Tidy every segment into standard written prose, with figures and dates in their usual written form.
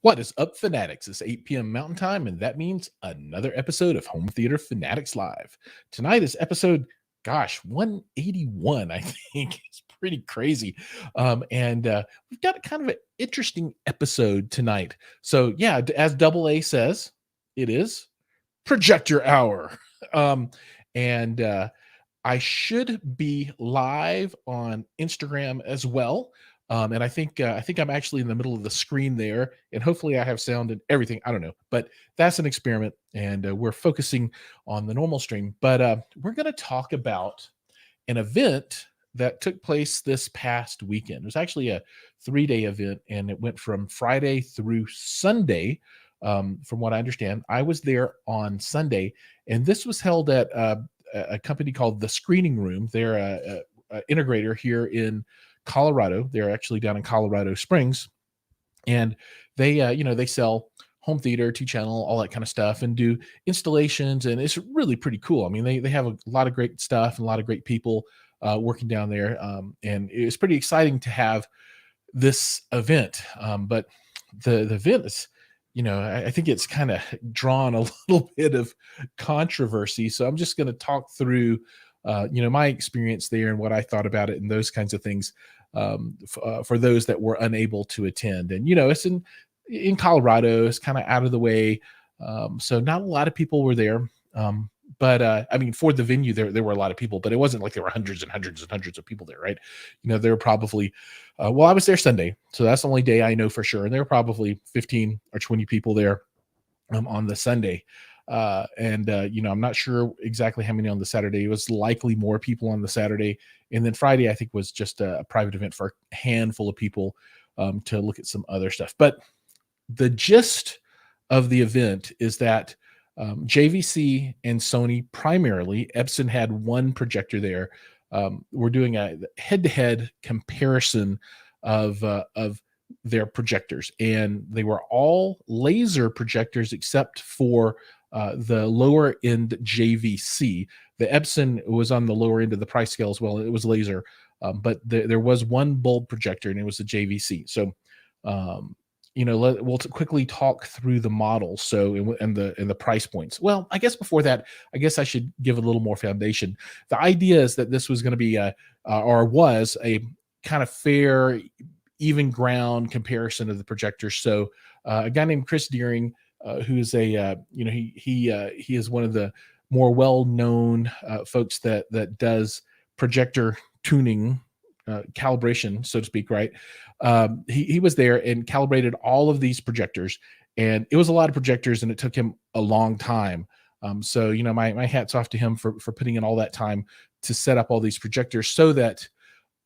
What is up, Fanatics? It's 8 p.m. Mountain Time, and that means another episode of Home Theater Fanatics Live. Tonight is episode, 181, I think. It's pretty crazy. And we've got kind of an interesting episode tonight. So, yeah, as Double A says, it is Projector Hour. Um, and I should be live on Instagram as well. And I think I'm actually in the middle of the screen there, and hopefully I have sound and everything. I don't know, but that's an experiment, and we're focusing on the normal stream. But we're going to talk about an event that took place this past weekend. It was actually a 3-day event, and it went from Friday through Sunday. From what I understand, I was there on Sunday, and this was held at a company called The Screening Room. They're a integrator here in Colorado. They're actually down in Colorado Springs, and they sell home theater, 2-channel, all that kind of stuff, and do installations, and it's really pretty cool. I mean, they have a lot of great stuff and a lot of great people working down there, and it was pretty exciting to have this event. But the event is, I think it's kind of drawn a little bit of controversy. So I'm just going to talk through, my experience there and what I thought about it and those kinds of things for those that were unable to attend. And, it's in Colorado, it's kind of out of the way. So not a lot of people were there. But I mean, for the venue, there were a lot of people, but it wasn't like there were hundreds and hundreds and hundreds of people there, right? There were probably, I was there Sunday, so that's the only day I know for sure. And there were probably 15 or 20 people there on the Sunday. I'm not sure exactly how many on the Saturday. It was likely more people on the Saturday. And then Friday, I think, was just a private event for a handful of people to look at some other stuff. But the gist of the event is that JVC and Sony primarily, Epson had one projector there. We're doing a head-to-head comparison of their projectors, and they were all laser projectors except for the lower end JVC. The Epson was on the lower end of the price scale as well. It was laser, but there was one bulb projector, and it was the JVC. So we'll quickly talk through the models. So, and the price points. Well, I guess before that, I guess I should give a little more foundation. The idea is that this was going to be was a kind of fair, even ground comparison of the projectors. So, a guy named Chris Deering, who's he is one of the more well-known folks that does projector tuning, calibration, so to speak, right? He was there and calibrated all of these projectors, and it was a lot of projectors, and it took him a long time. So my hat's off to him for putting in all that time to set up all these projectors so that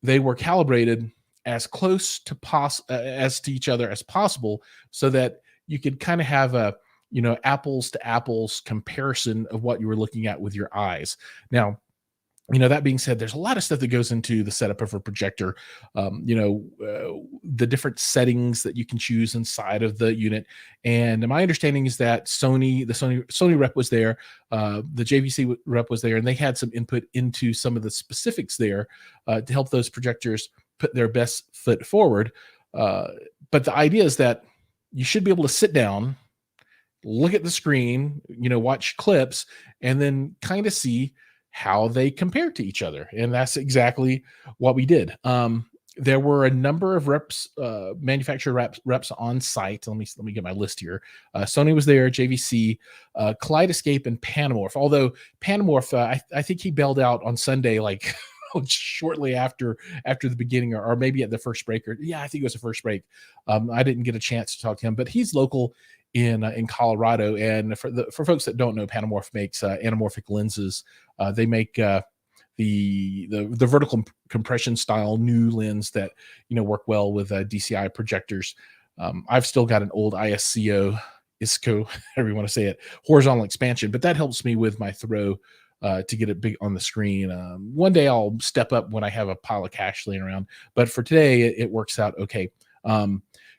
they were calibrated as close to as to each other as possible, so that you could kind of have a apples to apples comparison of what you were looking at with your eyes. Now, that being said, there's a lot of stuff that goes into the setup of a projector. The different settings that you can choose inside of the unit. And my understanding is that the Sony rep was there, the JVC rep was there, and they had some input into some of the specifics there to help those projectors put their best foot forward. But the idea is that you should be able to sit down, look at the screen, watch clips, and then kind of see how they compare to each other. And that's exactly what we did. There were a number of reps, manufacturer reps on site. Let me get my list here. Sony was there, JVC, Kaleidoscape, and Panamorph. Although Panamorph, I think he bailed out on Sunday, like shortly after the beginning, or maybe at the first break. I think it was the first break. I didn't get a chance to talk to him, but he's local in Colorado. And for folks that don't know, Panamorph makes anamorphic lenses. They make the vertical compression style new lens that work well with DCI projectors. I've still got an old ISCO, however you want to say it, horizontal expansion, but that helps me with my throw to get it big on the screen. One day I'll step up when I have a pile of cash laying around, but for today it works out okay.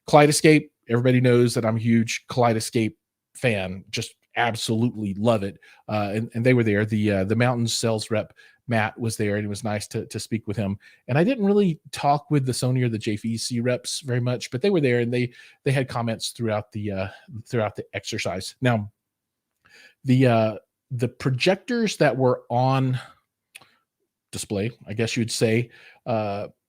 Kaleidoscape, everybody knows that I'm a huge Kaleidoscape fan, just absolutely love it. And they were there. The Mountains sales rep Matt was there, and it was nice to speak with him. And I didn't really talk with the Sony or the JVC reps very much, but they were there, and they had comments throughout the exercise. Now, the projectors that were on display, I guess you'd say,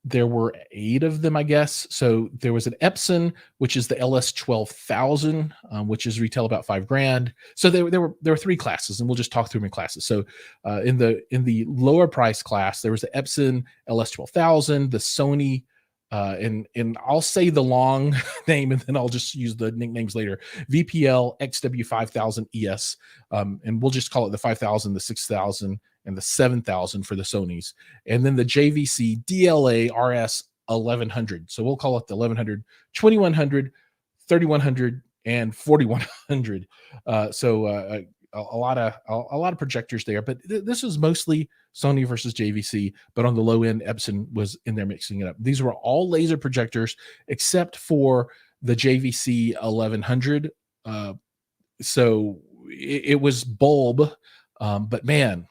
there were 8 of them, I guess. So there was an Epson, which is the LS 12,000, which is retail about $5,000. So there were 3 classes, and we'll just talk through them in classes. So in the lower price class, there was the Epson LS 12,000, the Sony, and I'll say the long name, and then I'll just use the nicknames later. VPL XW 5000 ES, and we'll just call it the 5000, the 6000, and the 7000 for the Sonys, and then the JVC DLA RS 1100. So we'll call it the 1100, 2100, 3100, and 4100. A lot of projectors there, but this was mostly Sony versus JVC. But on the low end, Epson was in there mixing it up. These were all laser projectors except for the JVC 1100. So it was bulb, but man,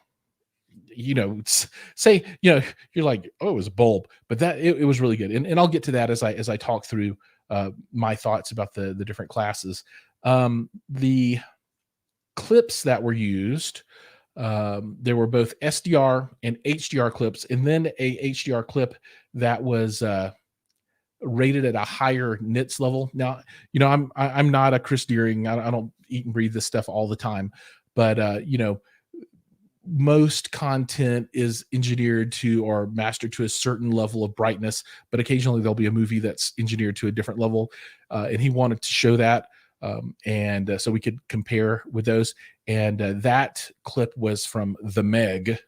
say, you're like, oh, it was a bulb, but that it was really good. And I'll get to that as I talk through my thoughts about the different classes. The clips that were used, there were both SDR and HDR clips, and then a HDR clip that was rated at a higher nits level. Now, I'm not a Chris Deering. I don't eat and breathe this stuff all the time, but most content is engineered to or mastered to a certain level of brightness, but occasionally there'll be a movie that's engineered to a different level. And he wanted to show that. So we could compare with those. And that clip was from the Meg.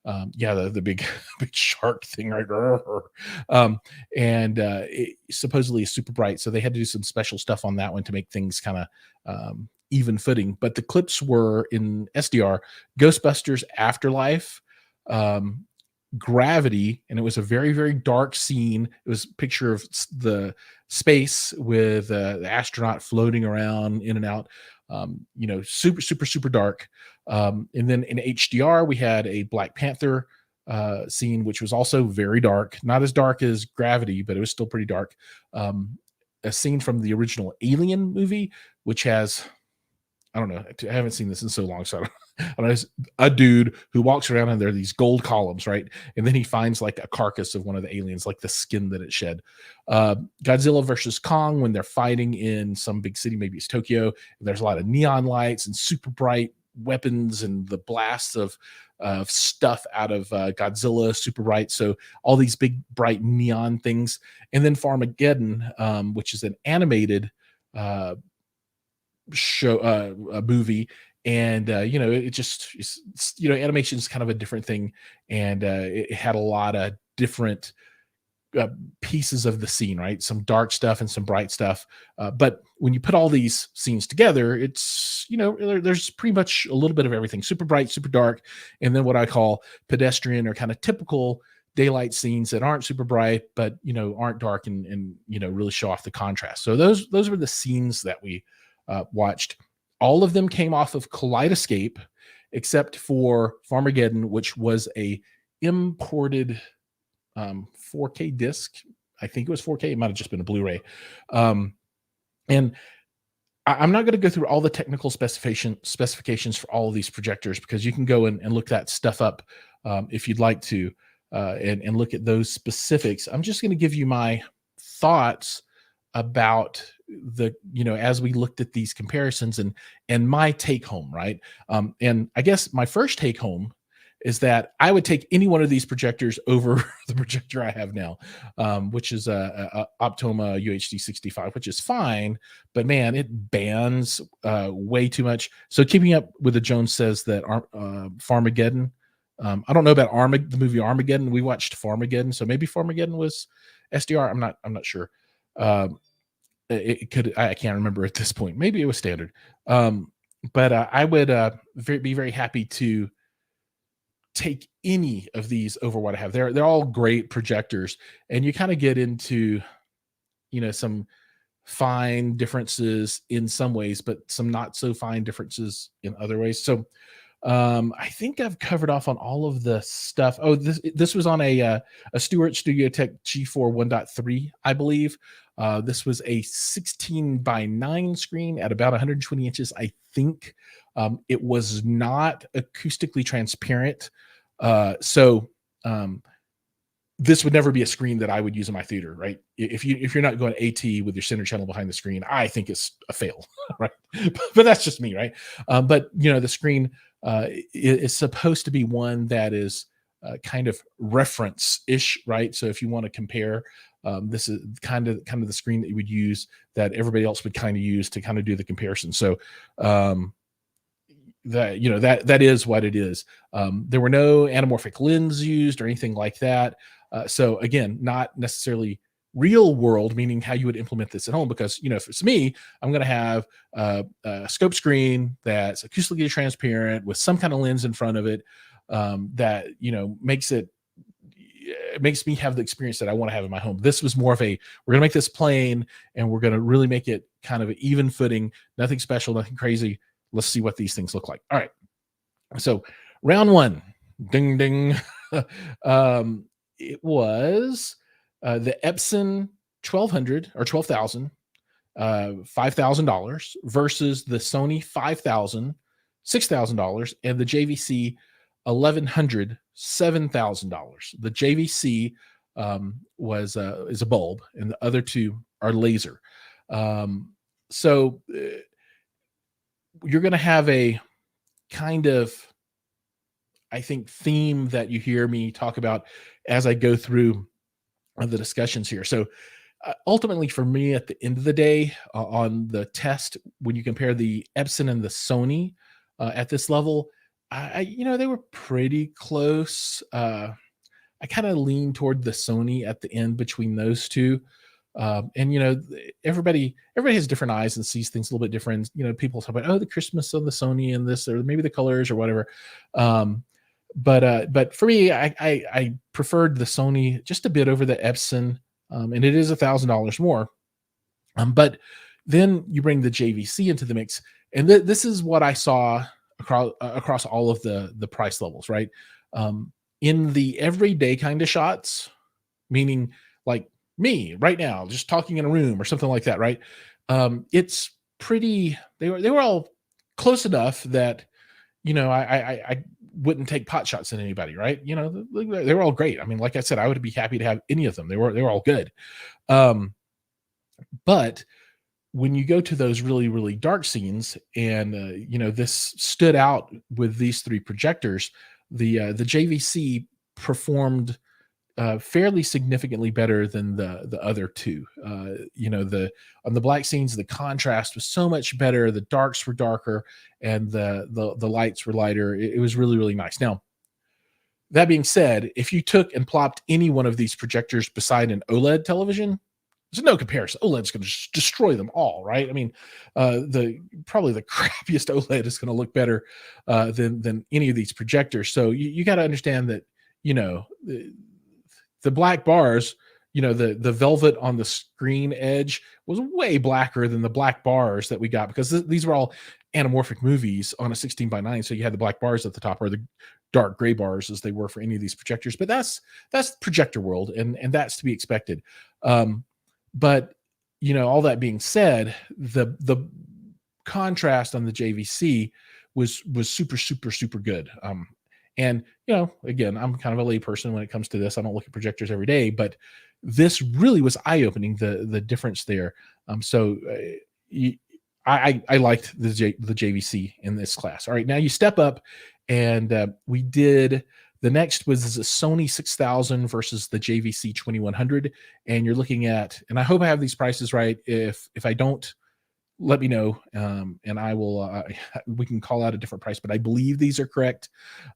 The big shark thing, right? It supposedly is super bright. So they had to do some special stuff on that one to make things kind of even footing. But the clips were in SDR, Ghostbusters Afterlife, Gravity, and it was a very, very dark scene. It was a picture of the space with the astronaut floating around in and out, super, super, super dark. And then in HDR, we had a Black Panther scene, which was also very dark, not as dark as Gravity, but it was still pretty dark. A scene from the original Alien movie, which has, I don't know, I haven't seen this in so long, so I don't know, a dude who walks around and there are these gold columns, right? And then he finds like a carcass of one of the aliens, like the skin that it shed. Godzilla versus Kong, when they're fighting in some big city, maybe it's Tokyo, there's a lot of neon lights and super bright weapons and the blasts of stuff out of Godzilla, super bright. So all these big bright neon things. And then Farmageddon, which is an animated show, a movie, and it just, animation is kind of a different thing, and it had a lot of different pieces of the scene, right? Some dark stuff and some bright stuff, but when you put all these scenes together, it's, there's pretty much a little bit of everything: super bright, super dark, and then what I call pedestrian or kind of typical daylight scenes that aren't super bright but aren't dark and really show off the contrast. So those were the scenes that we watched. All of them came off of Kaleidoscape, except for Farmageddon, which was a imported 4K disc. I think it was 4K. It might have just been a Blu-ray. And I'm not going to go through all the technical specifications for all of these projectors, because you can go and look that stuff up if you'd like to, and look at those specifics. I'm just going to give you my thoughts about as we looked at these comparisons and my take home, right? And I guess my first take home is that I would take any one of these projectors over the projector I have now, which is a Optoma UHD 65, which is fine, but man, it bans way too much. So Keeping Up with the Jones says that Farmageddon, I don't know about the movie Armageddon. We watched Farmageddon, so maybe Farmageddon was SDR. I'm not sure. It could, I can't remember at this point. Maybe it was standard. But I would be very happy to take any of these over what I have. They're all great projectors, and you kind of get into some fine differences in some ways, but some not so fine differences in other ways. So I think I've covered off on all of the stuff. Oh, this was on a Stewart Studio Tech G4 1.3, I believe. This was a 16:9 screen at about 120 inches, I think. It was not acoustically transparent. So this would never be a screen that I would use in my theater, right? If you're not going AT with your center channel behind the screen, I think it's a fail, right? But that's just me, right? But the screen is supposed to be one that is kind of reference-ish, right? So if you want to compare, this is kind of the screen that you would use, that everybody else would kind of use to kind of do the comparison. So that is what it is. There were no anamorphic lens used or anything like that. So again, not necessarily real world, meaning how you would implement this at home, because if it's me, I'm going to have a scope screen that's acoustically transparent with some kind of lens in front of it, that makes me have the experience that I want to have in my home. This was more of we're going to make this plain, and we're going to really make it kind of an even footing, nothing special, nothing crazy. Let's see what these things look like. All right. So round one, ding, ding. It was the Epson 1200 or 12,000, $5,000 versus the Sony 5,000, $6,000, and the JVC 1100, $7,000. The JVC is a bulb, and the other two are laser. So you're going to have a kind of, I think, theme that you hear me talk about as I go through the discussions here. So ultimately for me, at the end of the day, on the test, when you compare the Epson and the Sony at this level, they were pretty close. I kind of lean toward the Sony at the end between those two. And everybody has different eyes and sees things a little bit different. People talk about, the crispness of the Sony and this, or maybe the colors or whatever. But for me, I preferred the Sony just a bit over the Epson, and it is $1,000 more. But then you bring the JVC into the mix, and this is what I saw across all of the price levels, right? In the everyday kind of shots, meaning like me right now, just talking in a room or something like that, right? It's pretty. They were all close enough that I wouldn't take pot shots at anybody, right? They were all great. I mean, like I said, I would be happy to have any of them. They were all good. But when you go to those really, really dark scenes, and this stood out with these three projectors, the JVC performed fairly significantly better than the other two. On the black scenes, the contrast was so much better. The darks were darker, and the lights were lighter. It was really, really nice. Now, that being said, if you took and plopped any one of these projectors beside an OLED television, there's no comparison. OLED's going to destroy them all, right? I mean, probably the crappiest OLED is going to look better than any of these projectors. So you got to understand that the black bars, the velvet on the screen edge was way blacker than the black bars that we got, because these were all anamorphic movies on a 16:9. So you had the black bars at the top, or the dark gray bars as they were for any of these projectors. But that's projector world, and that's to be expected. But all that being said, the contrast on the JVC was super, super, super good. And, again, I'm kind of a lay person when it comes to this. I don't look at projectors every day, but this really was eye-opening, the difference there. So I liked the JVC in this class. All right, now you step up, and the next was the Sony 6000 versus the JVC 2100. And you're looking at, and I hope I have these prices right. If I don't, let me know, and I will. We can call out a different price, but I believe these are correct.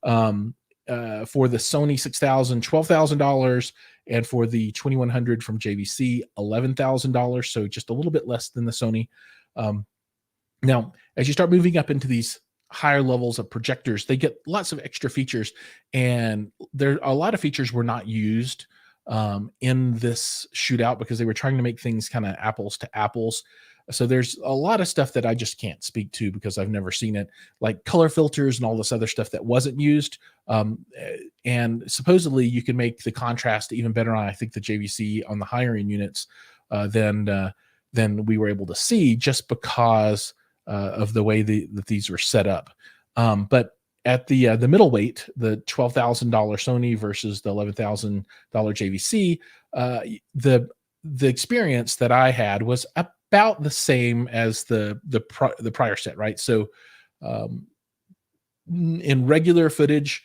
For the Sony 6000, $12,000, and for the 2100 from JVC, $11,000. So just a little bit less than the Sony. Now, as you start moving up into these higher levels of projectors, they get lots of extra features, and a lot of features were not used in this shootout because they were trying to make things kind of apples to apples. So there's a lot of stuff that I just can't speak to because I've never seen it, like color filters and all this other stuff that wasn't used. And supposedly you can make the contrast even better on, I think, the JVC on the higher end units than we were able to see just because of the way that these were set up. But at the middleweight, the $12,000 Sony versus the $11,000 JVC, the experience that I had was about the same as the prior set, right? So in regular footage,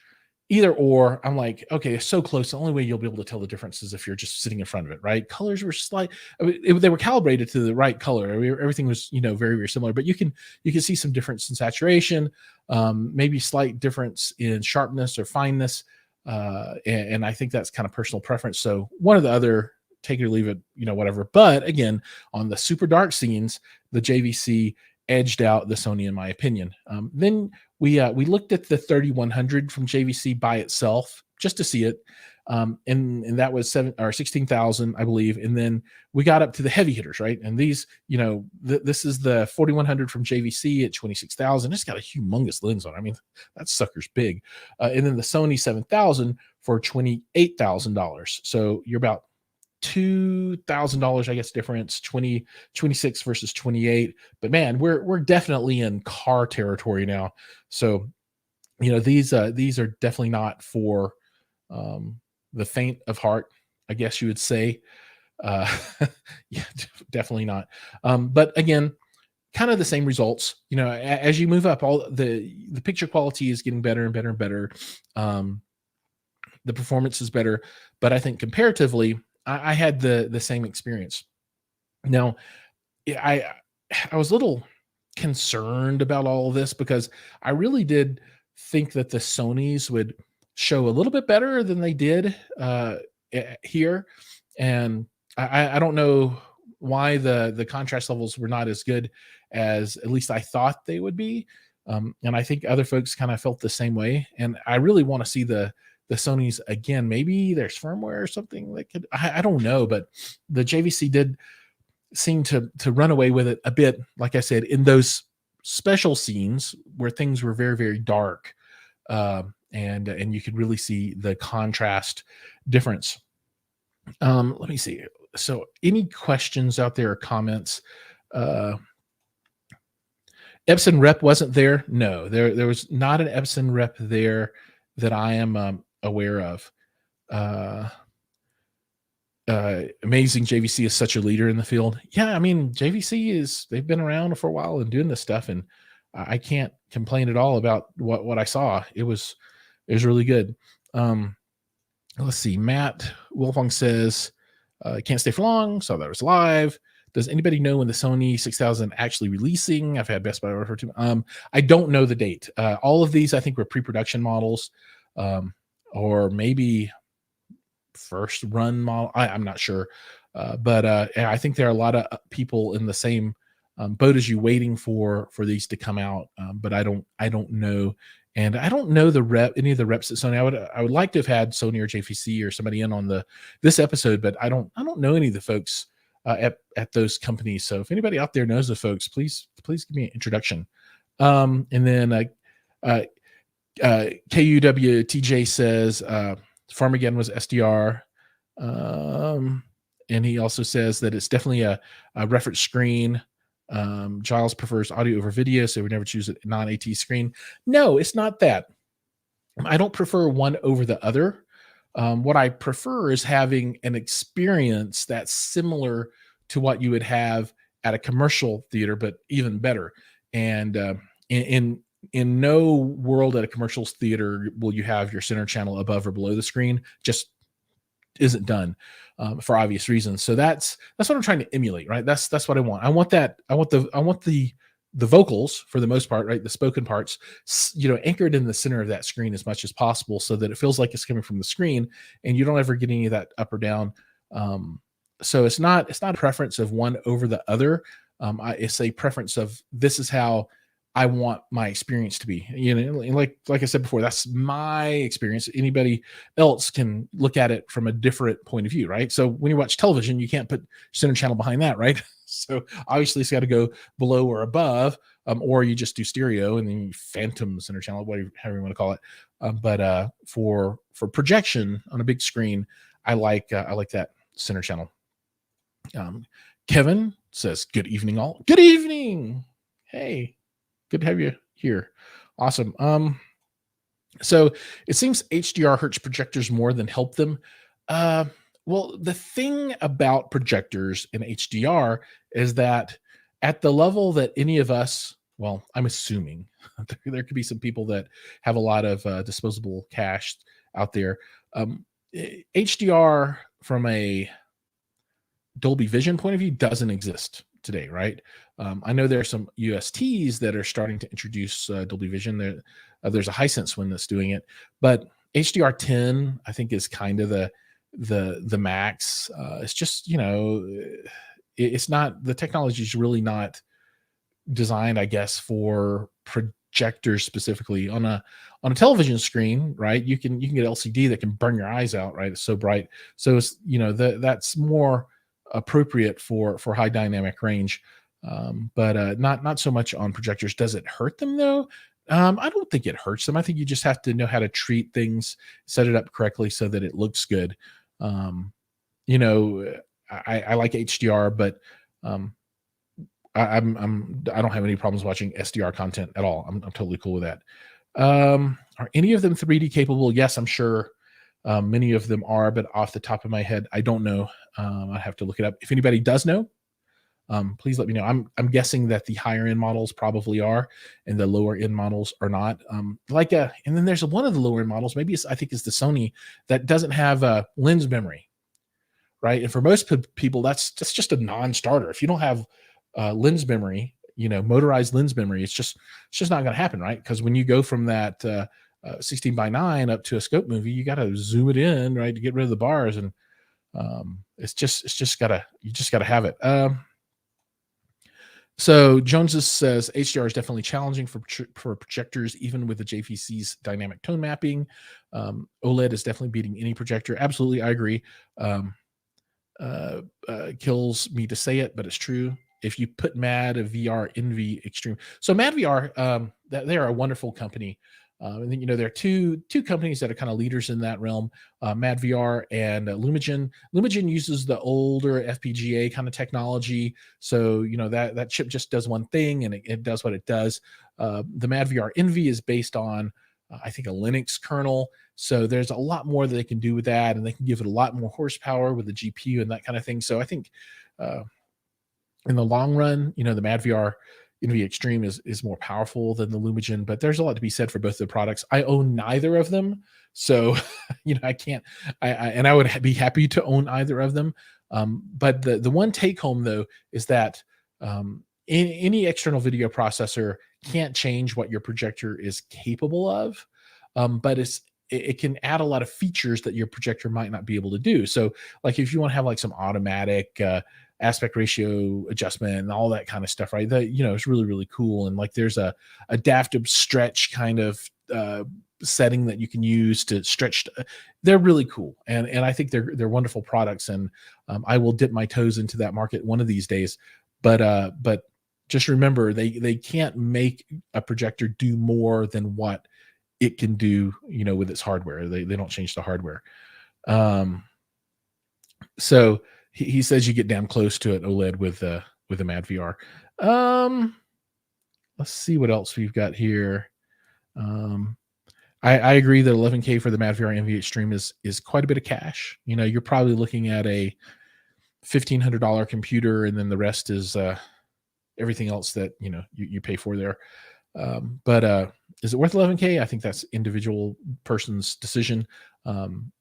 either or, I'm like, okay, it's so close. The only way you'll be able to tell the difference is if you're just sitting in front of it, right? Colors were slight. I mean, they were calibrated to the right color. I mean, everything was, very, very similar, but you can see some difference in saturation, maybe slight difference in sharpness or fineness. And I think that's kind of personal preference. So one or the other, take it or leave it, whatever. But again, on the super dark scenes, the JVC edged out the Sony, in my opinion. Then we looked at the 3100 from JVC by itself just to see it, and that was 16,000, I believe. And then we got up to the heavy hitters, right? And these, this is the 4100 from JVC at 26,000. It's got a humongous lens on it. I mean, that sucker's big. And then the Sony 7000 for $28,000. So you're about $2,000, I guess, difference, 26 versus 28. But man, we're definitely in car territory now. So, these are definitely not for the faint of heart, I guess you would say. Yeah, definitely not. But again, kind of the same results. As you move up, all the picture quality is getting better and better and better. The performance is better, but I think comparatively, I had the same experience. Now, I was a little concerned about all of this because I really did think that the Sonys would show a little bit better than they did here, and I don't know why the contrast levels were not as good as at least I thought they would be, and I think other folks kind of felt the same way. And I really want to see the Sonys again. Maybe there's firmware or something that could, I don't know, but the JVC did seem to run away with it a bit, like I said, in those special scenes where things were very, very dark, and you could really see the contrast difference. Let me see. So any questions out there or comments? Epson rep wasn't there. No, there was not an Epson rep there that I am aware of. Amazing. JVC is such a leader in the field. Yeah, I mean, JVC they've been around for a while and doing this stuff, and I can't complain at all about what I saw. It was really good. Let's see. Matt Wolfong says, can't stay for long, saw that it was live. Does anybody know when the Sony 6000 actually releasing? I've had Best Buy order to. I don't know the date. All of these, I think, were pre-production models, or maybe first run model. I'm not sure, but I think there are a lot of people in the same boat as you, waiting for these to come out. But I don't know, and I don't know any of the reps at Sony. I would like to have had Sony or JVC or somebody in on this episode, but I don't know any of the folks at those companies. So if anybody out there knows the folks, please give me an introduction. And then KUWTJ says Farmageddon was SDR, and he also says that it's definitely a reference screen. Jiles prefers audio over video, so we never choose a non-AT screen. No, it's not that. I don't prefer one over the other. What I prefer is having an experience that's similar to what you would have at a commercial theater, but even better. And in no world at a commercial theater will you have your center channel above or below the screen. Just isn't done for obvious reasons. So that's what I'm trying to emulate, right? That's what I want. I want the vocals, for the most part, right? The spoken parts, anchored in the center of that screen as much as possible, so that it feels like it's coming from the screen and you don't ever get any of that up or down. So it's not a preference of one over the other. It's a preference of, this is how I want my experience to be. Like I said before, that's my experience. Anybody else can look at it from a different point of view, right? So when you watch television, you can't put center channel behind that, right? So obviously it's got to go below or above, or you just do stereo and then you phantom center channel, whatever, however you want to call it. But for projection on a big screen, I like that center channel. Kevin says, "Good evening, all." Good evening. Hey, good to have you here. Awesome. So it seems HDR hurts projectors more than help them. Well, the thing about projectors in HDR is that at the level that any of us, well, I'm assuming there could be some people that have a lot of disposable cash out there. HDR from a Dolby Vision point of view doesn't exist today, right? I know there are some USTs that are starting to introduce Dolby Vision. There's a Hisense one that's doing it, but HDR10 I think is kind of the max. It's just it's not, the technology is really not designed, I guess, for projectors specifically. On a television screen, right? You can get LCD that can burn your eyes out, right? It's so bright. So it's that's more appropriate for high dynamic range, but not so much on projectors. Does it hurt them though? I don't think it hurts them. I think you just have to know how to treat things, set it up correctly so that it looks good. I like HDR, but I don't have any problems watching SDR content at all. I'm totally cool with that. Are any of them 3D capable? Yes, I'm sure. Many of them are, but off the top of my head, I don't know. I have to look it up. If anybody does know, please let me know. I'm guessing that the higher end models probably are, and the lower end models are not. And then there's one of the lower end models, maybe I think it's the Sony, that doesn't have a lens memory, right? And for most people, that's just a non-starter. If you don't have lens memory, motorized lens memory, it's just not going to happen, right? Because when you go from that 16:9 up to a scope movie, you got to zoom it in, right, to get rid of the bars, and you just gotta have it. So Joneses says HDR is definitely challenging for projectors, even with the JVC's dynamic tone mapping. OLED is definitely beating any projector. Absolutely, I agree. Kills me to say it, but it's true. If you put Mad VR Envy Extreme, so Mad VR, they are a wonderful company. And then there are two companies that are kind of leaders in that realm, Mad VR and Lumagen. Lumagen uses the older FPGA kind of technology, so that chip just does one thing and it does what it does. The Mad VR Envy is based on I think a Linux kernel, so there's a lot more that they can do with that, and they can give it a lot more horsepower with the GPU and that kind of thing. So I think in the long run, the Mad VR Envy Extreme is more powerful than the Lumagen, but there's a lot to be said for both the products. I own neither of them, so I can't. I would be happy to own either of them. But the one take home though is that any external video processor can't change what your projector is capable of, but it can add a lot of features that your projector might not be able to do. So like if you want to have like some automatic aspect ratio adjustment and all that kind of stuff, right? That it's really, really cool. And like there's a adaptive stretch kind of setting that you can use to stretch. They're really cool, and I think they're wonderful products, and I will dip my toes into that market one of these days. But just remember, they can't make a projector do more than what it can do, with its hardware. They don't change the hardware. So he says you get damn close to it OLED with the Mad VR. Let's see what else we've got here. I agree that 11K for the Mad VR Envy Extreme is quite a bit of cash. You're probably looking at a $1,500 computer, and then the rest is everything else that you pay for there. But is it worth 11K? I think that's individual person's decision.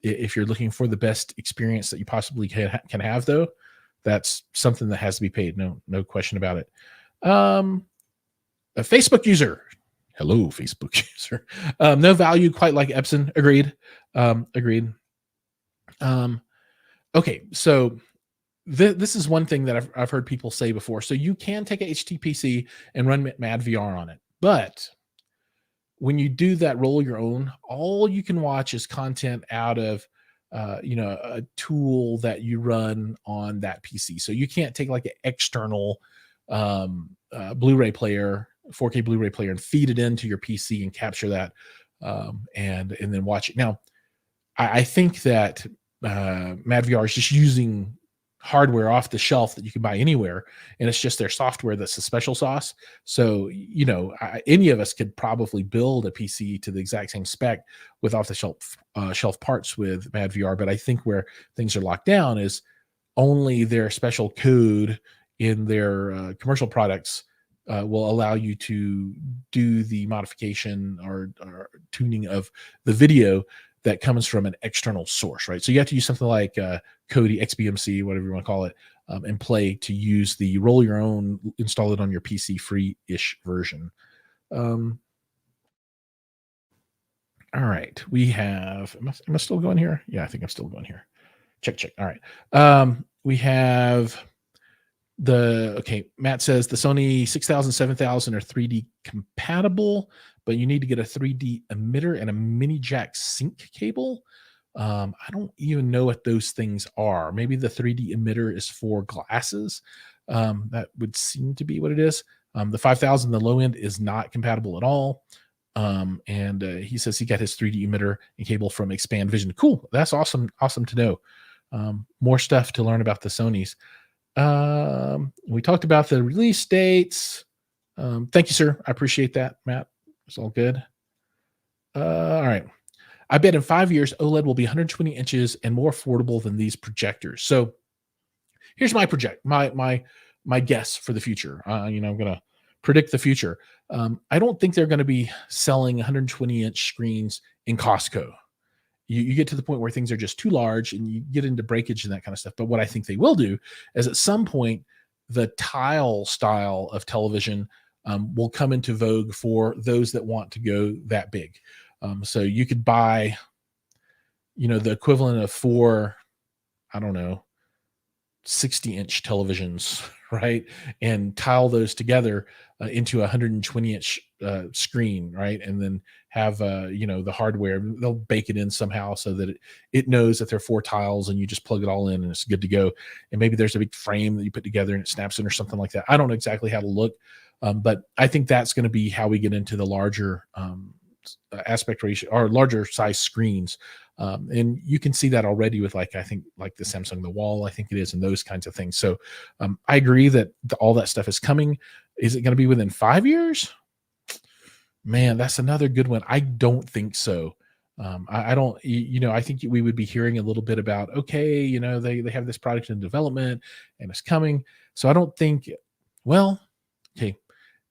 If you're looking for the best experience that you possibly can have, though, that's something that has to be paid. No question about it. A Facebook user. Hello, Facebook user. No value quite like Epson. Agreed. Agreed. Okay, so this is one thing that I've heard people say before. So you can take a HTPC and run Mad VR on it. But when you do that roll your own, all you can watch is content out of a tool that you run on that PC. So you can't take like an external Blu-ray player, 4K Blu-ray player, and feed it into your PC and capture that, and then watch it. Now, I think that MadVR is just using hardware off the shelf that you can buy anywhere, and it's just their software that's the special sauce. So any of us could probably build a PC to the exact same spec with off the shelf parts with MadVR. But I think where things are locked down is only their special code in their commercial products will allow you to do the modification or tuning of the video that comes from an external source, right? So you have to use something like Kodi, XBMC, whatever you want to call it, and Play to use the roll your own, install it on your PC free-ish version. All right, we have, am I still going here? Yeah, I think I'm still going here. Check. All right. We have Matt says the Sony 6000, 7000 are 3D compatible, but you need to get a 3D emitter and a mini jack sync cable. I don't even know what those things are. Maybe the 3D emitter is for glasses. That would seem to be what it is. The 5000, the low end, is not compatible at all. And he says he got his 3D emitter and cable from Expand Vision. Cool. That's awesome. Awesome to know. More stuff to learn about the Sonys. We talked about the release dates. Thank you, sir. I appreciate that, Matt. It's all good. All right. I bet in 5 years, OLED will be 120 inches and more affordable than these projectors. So here's my my guess for the future. I'm going to predict the future. I don't think they're going to be selling 120-inch screens in Costco. You get to the point where things are just too large and you get into breakage and that kind of stuff. But what I think they will do is at some point, the tile style of television will come into vogue for those that want to go that big. So you could buy, the equivalent of 4, 60-inch televisions, right? And tile those together into a 120-inch screen, right? And then have, the hardware, they'll bake it in somehow so that it knows that there are 4 tiles and you just plug it all in and it's good to go. And maybe there's a big frame that you put together and it snaps in or something like that. I don't know exactly how to look, but I think that's going to be how we get into the larger aspect ratio or larger size screens. And you can see that already with I think the Samsung The Wall, I think it is, and those kinds of things. So I agree that all that stuff is coming. Is it going to be within 5 years? Man, that's another good one. I don't think so. I don't, I think we would be hearing a little bit about, okay, they have this product in development and it's coming. So I don't think, okay,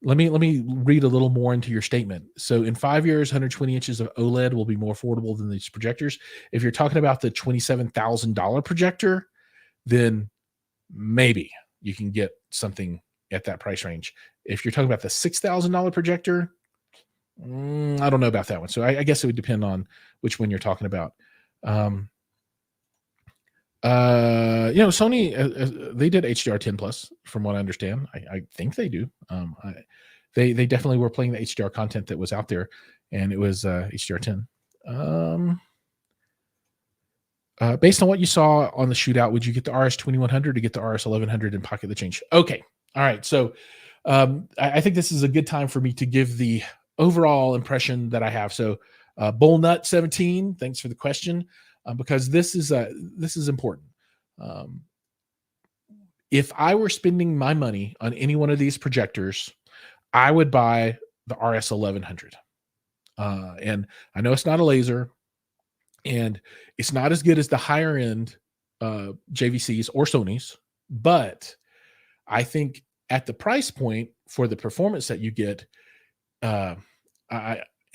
let me read a little more into your statement. So in 5 years, 120 inches of OLED will be more affordable than these projectors. If you're talking about the $27,000 projector, then maybe you can get something at that price range. If you're talking about the $6,000 projector, I don't know about that one. So I guess it would depend on which one you're talking about. Sony, they did HDR10 plus, from what I understand. I think they do. They definitely were playing the HDR content that was out there, and it was HDR10. Based on what you saw on the shootout, would you get the RS2100 to get the RS1100 and pocket the change? Okay. All right. So I think this is a good time for me to give the overall impression that I have. So Bullnut17, thanks for the question, because this is important. If I were spending my money on any one of these projectors, I would buy the RS1100. And I know it's not a laser, and it's not as good as the higher end JVCs or Sonys, but I think at the price point for the performance that you get,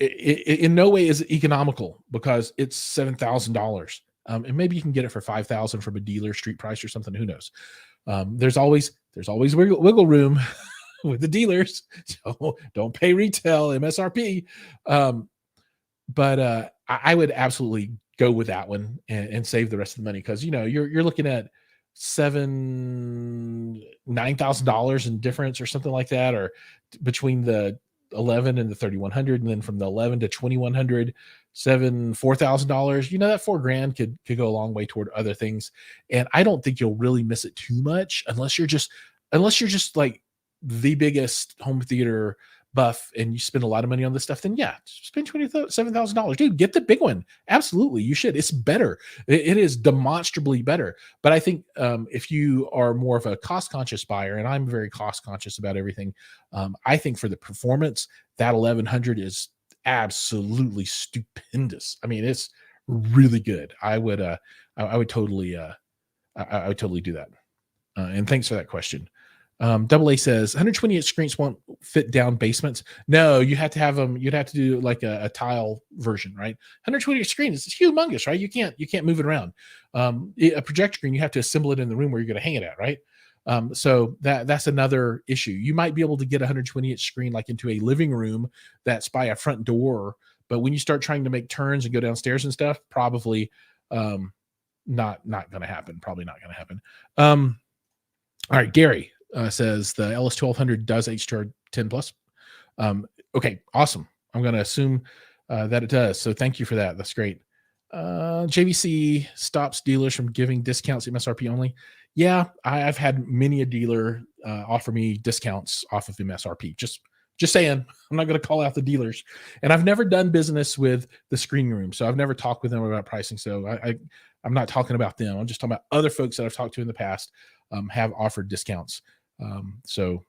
it in no way is economical, because it's $7,000. And maybe you can get it for $5,000 from a dealer street price or something. Who knows? There's always wiggle room with the dealers. So don't pay retail MSRP. But I would absolutely go with that one and save the rest of the money, because you're looking at $9,000 in difference or something like that, or between the 11 and the 3100, and then from the 11 to 2100, $4,000. That $4,000 could go a long way toward other things, and I don't think you'll really miss it too much unless you're just like the biggest home theater buff and you spend a lot of money on this stuff. Then yeah, spend $27,000, dude. Get the big one. Absolutely, you should. It's better. It is demonstrably better. But I think if you are more of a cost conscious buyer, and I'm very cost conscious about everything, I think for the performance, that 1100 is absolutely stupendous. I mean, it's really good. I would totally do that. And thanks for that question. Double A says 128 screens won't fit down basements. No, you have to have them. You'd have to do like a tile version, right? 128 screens is humongous, right? You can't move it around. A projector screen, you have to assemble it in the room where you're going to hang it at, right? So that's another issue. You might be going to get 128 screen like into a living room that's by a front door, but when you start trying to make turns and go downstairs and stuff, probably not going to happen. Probably not going to happen. All right, Gary says the LS1200 does HDR10 plus. Okay, awesome. I'm going to assume that it does. So thank you for that. That's great. JVC stops dealers from giving discounts MSRP only. Yeah, I've had many a dealer offer me discounts off of MSRP. Just saying. I'm not going to call out the dealers. And I've never done business with the screening room, so I've never talked with them about pricing. So I'm not talking about them. I'm just talking about other folks that I've talked to in the past have offered discounts. So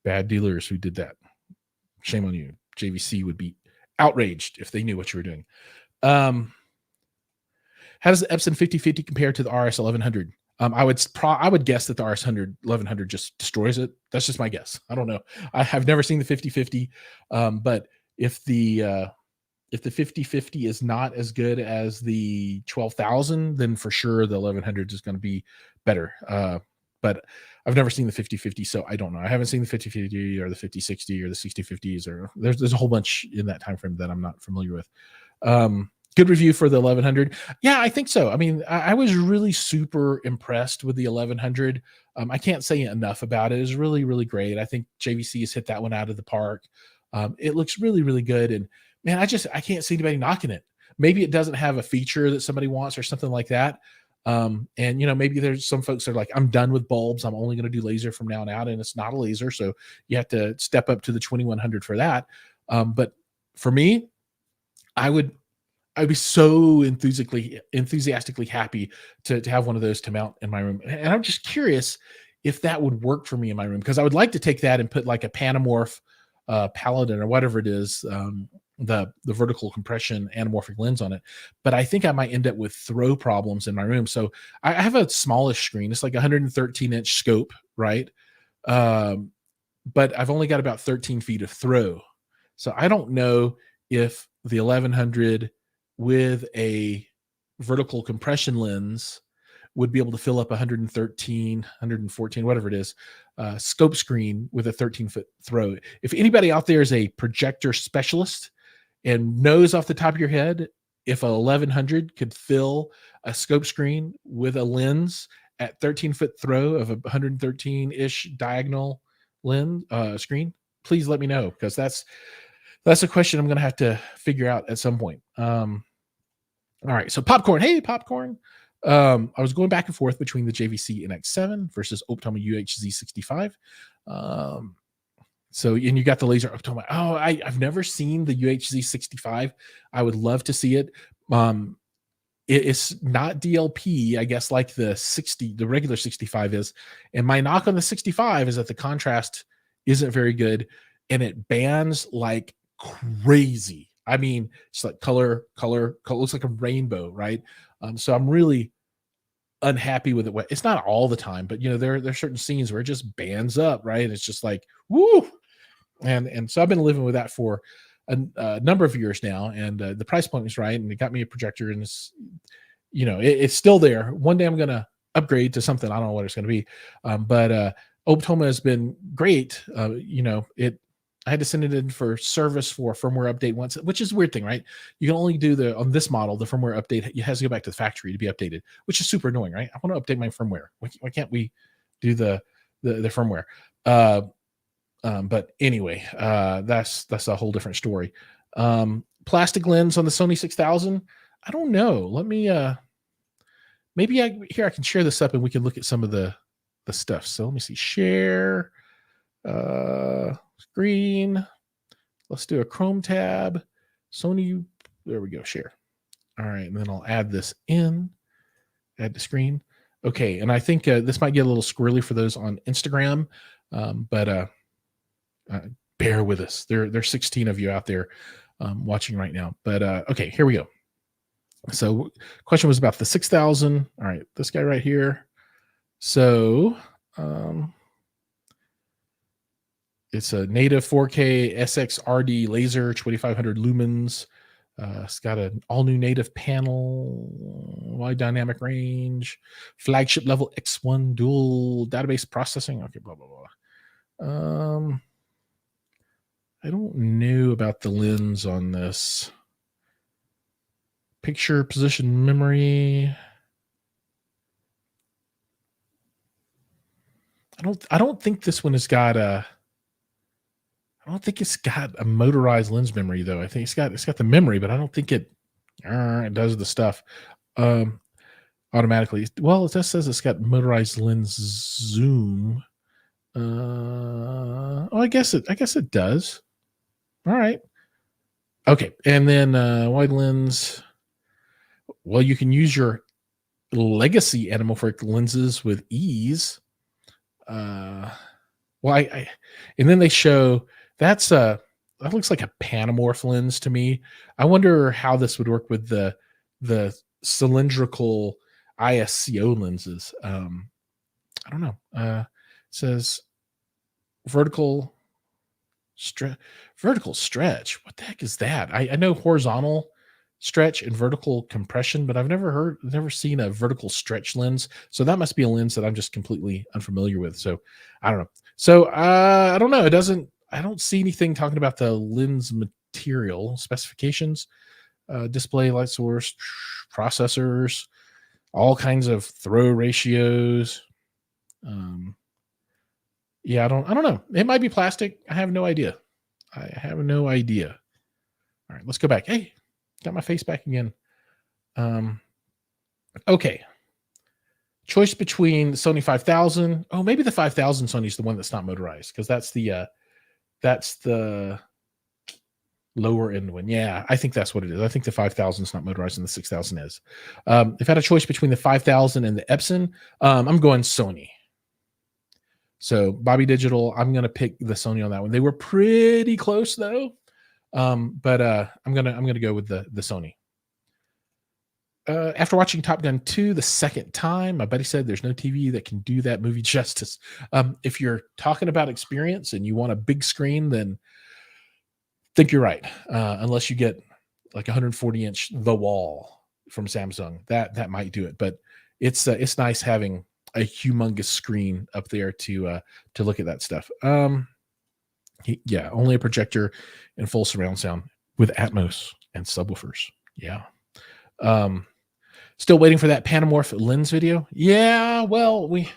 bad dealers who did that. Shame on you. JVC would be outraged if they knew what you were doing. How does the Epson 5050 compare to the RS 1100? I would guess that the RS 1100 just destroys it. That's just my guess. I don't know. I've never seen the 5050, but if the 5050 is not as good as the 12,000, then for sure the 1100 is going to be better. But I've never seen the 5050, so I don't know. I haven't seen the 5050 or the 5060 or the 6050s, or there's a whole bunch in that time frame that I'm not familiar with. Good review for the 1100. Yeah, I think so. I mean, I was really super impressed with the 1100. I can't say enough about it. It's really, really great. I think JVC has hit that one out of the park. It looks really, really good. And man, I can't see anybody knocking it. Maybe it doesn't have a feature that somebody wants or something like that. And maybe there's some folks that are like, I'm done with bulbs. I'm only going to do laser from now on out. And it's not a laser. So you have to step up to the 2100 for that. But for me, I'd be so enthusiastically happy to have one of those to mount in my room. And I'm just curious if that would work for me in my room, because I would like to take that and put like a Panamorph Paladin or whatever it is, the vertical compression anamorphic lens on it. But I think I might end up with throw problems in my room. So I have a smallish screen. It's like 113-inch scope, right? But I've only got about 13 feet of throw. So I don't know if the 1100 with a vertical compression lens would be able to fill up 113, 114, whatever it is, scope screen with a 13-foot throw. If anybody out there is a projector specialist and knows off the top of your head if a 1100 could fill a scope screen with a lens at 13-foot throw of a 113-ish diagonal lens screen, please let me know, because that's a question I'm going to have to figure out at some point. All right, so Popcorn. Hey, Popcorn. I was going back and forth between the JVC NX7 versus Optoma UHZ65. So, and you got the laser Optoma. Oh, I've never seen the UHZ65. I would love to see it. It's not DLP, I guess, like the regular 65 is. And my knock on the 65 is that the contrast isn't very good, and it bands like crazy. I mean, it's like color, looks like a rainbow, right? So I'm really unhappy with it. It's not all the time, but there are certain scenes where it just bands up, right? And it's just like, woo. And so I've been living with that for a number of years now, and the price point was right, and it got me a projector, and it's still there. One day I'm gonna upgrade to something. I don't know what it's gonna be, but Optoma has been great. I had to send it in for service for a firmware update once, which is a weird thing, right? You can only do on this model, the firmware update, it has to go back to the factory to be updated, which is super annoying, right? I want to update my firmware. Why can't we do the firmware? But anyway, that's a whole different story. Plastic lens on the Sony 6000. I don't know. Let me maybe I can share this up and we can look at some of the stuff. So let me see. Share screen. Let's do a Chrome tab. Sony. There we go. Share. All right, and then I'll add this in. Add the screen. Okay, and I think this might get a little squirrely for those on Instagram, but bear with us. There's 16 of you out there watching right now. But okay, here we go. So question was about the 6000. All right, this guy right here. So it's a native 4K SXRD laser, 2500 lumens. It's got an all-new native panel, wide dynamic range, flagship level X1 dual database processing. Okay, blah, blah, blah. I don't know about the lens on this. Picture position memory. I don't think this one has got a. I don't think it's got a motorized lens memory though. I think it's got the memory, but I don't think it does the stuff automatically. Well, it just says it's got motorized lens zoom. Oh, I guess it does. All right. Okay, and then wide lens. Well, you can use your legacy anamorphic lenses with ease. Well, I and then they show that looks like a Panamorph lens to me. I wonder how this would work with the cylindrical ISCO lenses. I don't know. It says vertical stretch. What the heck is that? I know horizontal stretch and vertical compression, but I've never seen a vertical stretch lens. So that must be a lens that I'm just completely unfamiliar with. So I don't know. So I don't know. I don't see anything talking about the lens material specifications, display, light source, processors, all kinds of throw ratios. Yeah, I don't know. It might be plastic. I have no idea. All right, let's go back. Hey, got my face back again. Okay. Choice between the Sony 5000. Oh, maybe the 5000 Sony's the one that's not motorized because that's the lower end one. Yeah, I think that's what it is. I think the 5000 is not motorized and the 6000 is. If I had a choice between the 5000 and the Epson, I'm going Sony. So Bobby Digital, I'm going to pick the Sony on that one. They were pretty close though. But I'm gonna go with the Sony. After watching Top Gun 2 the second time, my buddy said there's no TV that can do that movie justice. If you're talking about experience and you want a big screen, then think you're right. Unless you get like 140-inch The Wall from Samsung, that might do it. But it's nice having a humongous screen up there to look at that stuff. Yeah, only a projector and full surround sound with Atmos and subwoofers. Yeah. Still waiting for that Panamorph lens video. Yeah, well, we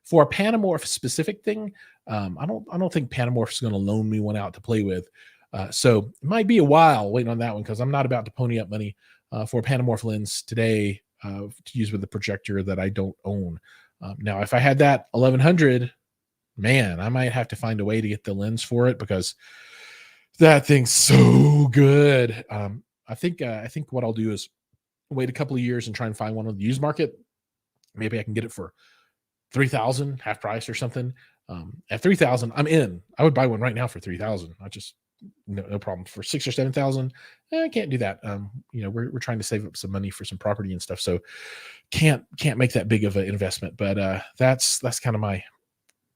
for a Panamorph specific thing, I don't think Panamorph is going to loan me one out to play with. So it might be a while waiting on that one because I'm not about to pony up money for a Panamorph lens today to use with the projector that I don't own. Now, if I had that 1100, man, I might have to find a way to get the lens for it because that thing's so good. I think what I'll do is wait a couple of years and try and find one on the used market. Maybe I can get it for 3,000, half price or something. At 3,000, I'm in. I would buy one right now for 3,000. I just no problem. For 6,000 or 7,000, I can't do that. We're trying to save up some money for some property and stuff, so can't make that big of an investment. But that's kind of my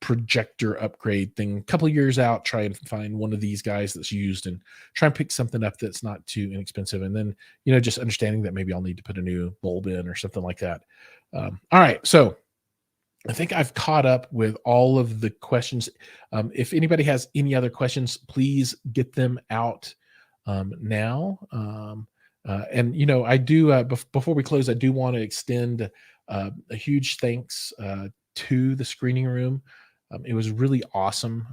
projector upgrade thing. A couple of years out, try and find one of these guys that's used and try and pick something up that's not too inexpensive. And then, just understanding that maybe I'll need to put a new bulb in or something like that. All right. So I think I've caught up with all of the questions. If anybody has any other questions, please get them out now. And I do, before we close, I do want to extend a huge thanks to the screening room. It was really awesome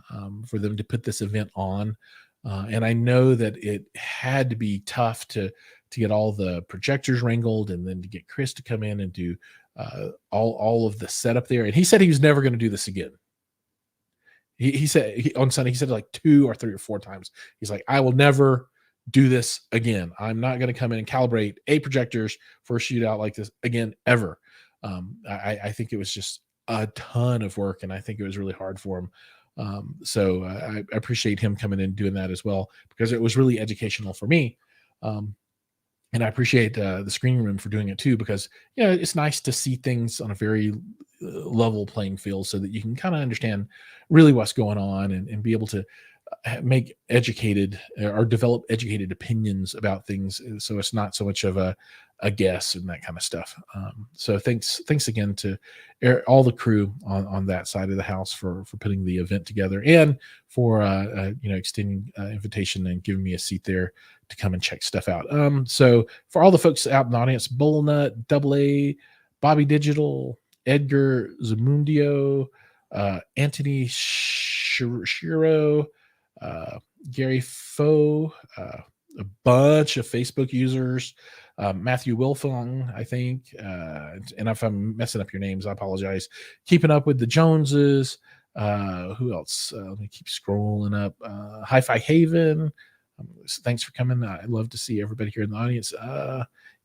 for them to put this event on. And I know that it had to be tough to get all the projectors wrangled and then to get Chris to come in and do all of the setup there. And he said he was never going to do this again. He said on Sunday, he said like 2 or 3 or 4 times. He's like, I will never do this again. I'm not going to come in and calibrate 8 projectors for a shootout like this again, ever. I think it was just a ton of work, and I think it was really hard for him. So I appreciate him coming in and doing that as well, because it was really educational for me. And I appreciate the screening room for doing it too, because it's nice to see things on a very level playing field, so that you can kind of understand really what's going on and be able to make educated or develop educated opinions about things. So it's not so much of a guess and that kind of stuff. So thanks again to all the crew on that side of the house for putting the event together, and for extending invitation and giving me a seat there to come and check stuff out. So for all the folks out in the audience, Bullnut, Double A, Bobby Digital, Edgar Zamundio, Anthony Shiro, Gary Foe, a bunch of Facebook users, Matthew Wilfong, I think, and if I'm messing up your names, I apologize. Keeping Up with the Joneses, who else? Let me keep scrolling up. Hi-Fi Haven, thanks for coming. I love to see everybody here in the audience.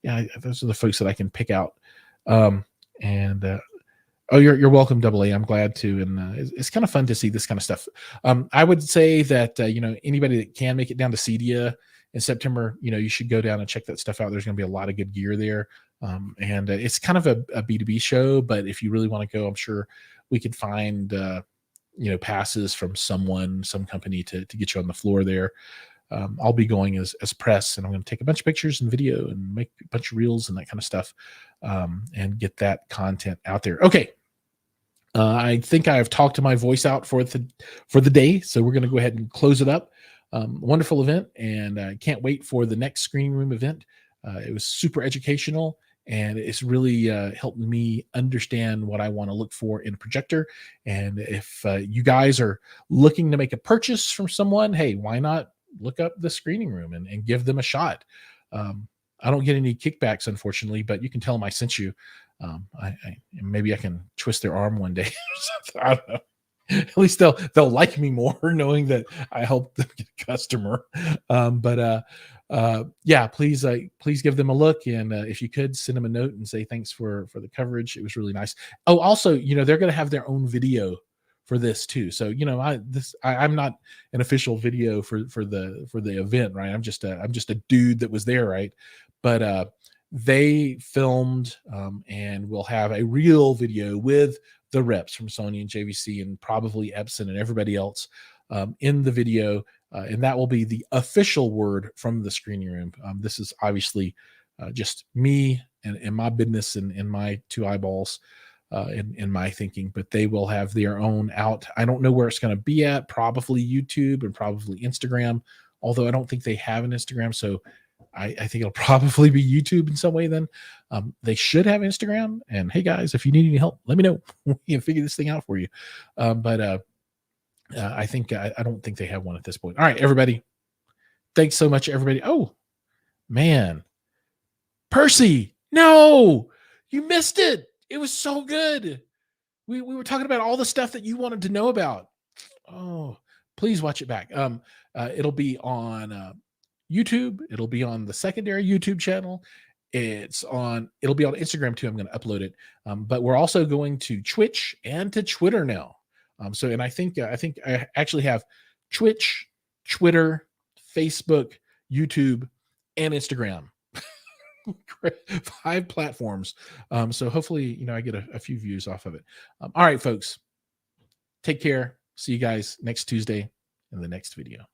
Yeah, those are the folks that I can pick out. Oh, you're welcome, Double A. I'm glad to, and it's kind of fun to see this kind of stuff. I would say that anybody that can make it down to CEDIA in September, you should go down and check that stuff out. There's going to be a lot of good gear there, and it's kind of a B2B show. But if you really want to go, I'm sure we could find passes from some company to get you on the floor there. I'll be going as press, and I'm going to take a bunch of pictures and video and make a bunch of reels and that kind of stuff, and get that content out there. Okay. I think I have talked to my voice out for the day, so we're going to go ahead and close it up. Wonderful event, and I can't wait for the next screening room event. It was super educational, and it's really helped me understand what I want to look for in a projector. And if you guys are looking to make a purchase from someone, hey, why not look up the screening room and give them a shot? I don't get any kickbacks, unfortunately, but you can tell them I sent you. Maybe I can twist their arm one day or something. I don't know. At least they'll like me more knowing that I helped them get a customer. Yeah, please give them a look, and if you could send them a note and say thanks for the coverage. It was really nice. Oh, also, they're going to have their own video for this too. So I'm not an official video for the event, right? I'm just a dude that was there, right? But they filmed and we'll have a real video with the reps from Sony and JVC and probably Epson and everybody else in the video, and that will be the official word from the screening room. This is obviously just me and my business and my 2 eyeballs in my thinking, but they will have their own out. I don't know where it's going to be at, probably YouTube and probably Instagram, although I don't think they have an Instagram, so I think it'll probably be YouTube in some way then. They should have Instagram, and hey guys, if you need any help, let me know. We can figure this thing out for you. But I think I don't think they have one at this point. All right, everybody. Thanks so much, everybody. Oh, man. Percy, no, you missed it. It was so good. We were talking about all the stuff that you wanted to know about. Oh, please watch it back. It'll be on YouTube. It'll be on the secondary YouTube channel. It'll be on Instagram too. I'm going to upload it. But we're also going to Twitch and to Twitter now. And I think I actually have Twitch, Twitter, Facebook, YouTube, and Instagram. 5 platforms. So hopefully, I get a few views off of it. All right, folks, take care. See you guys next Tuesday in the next video.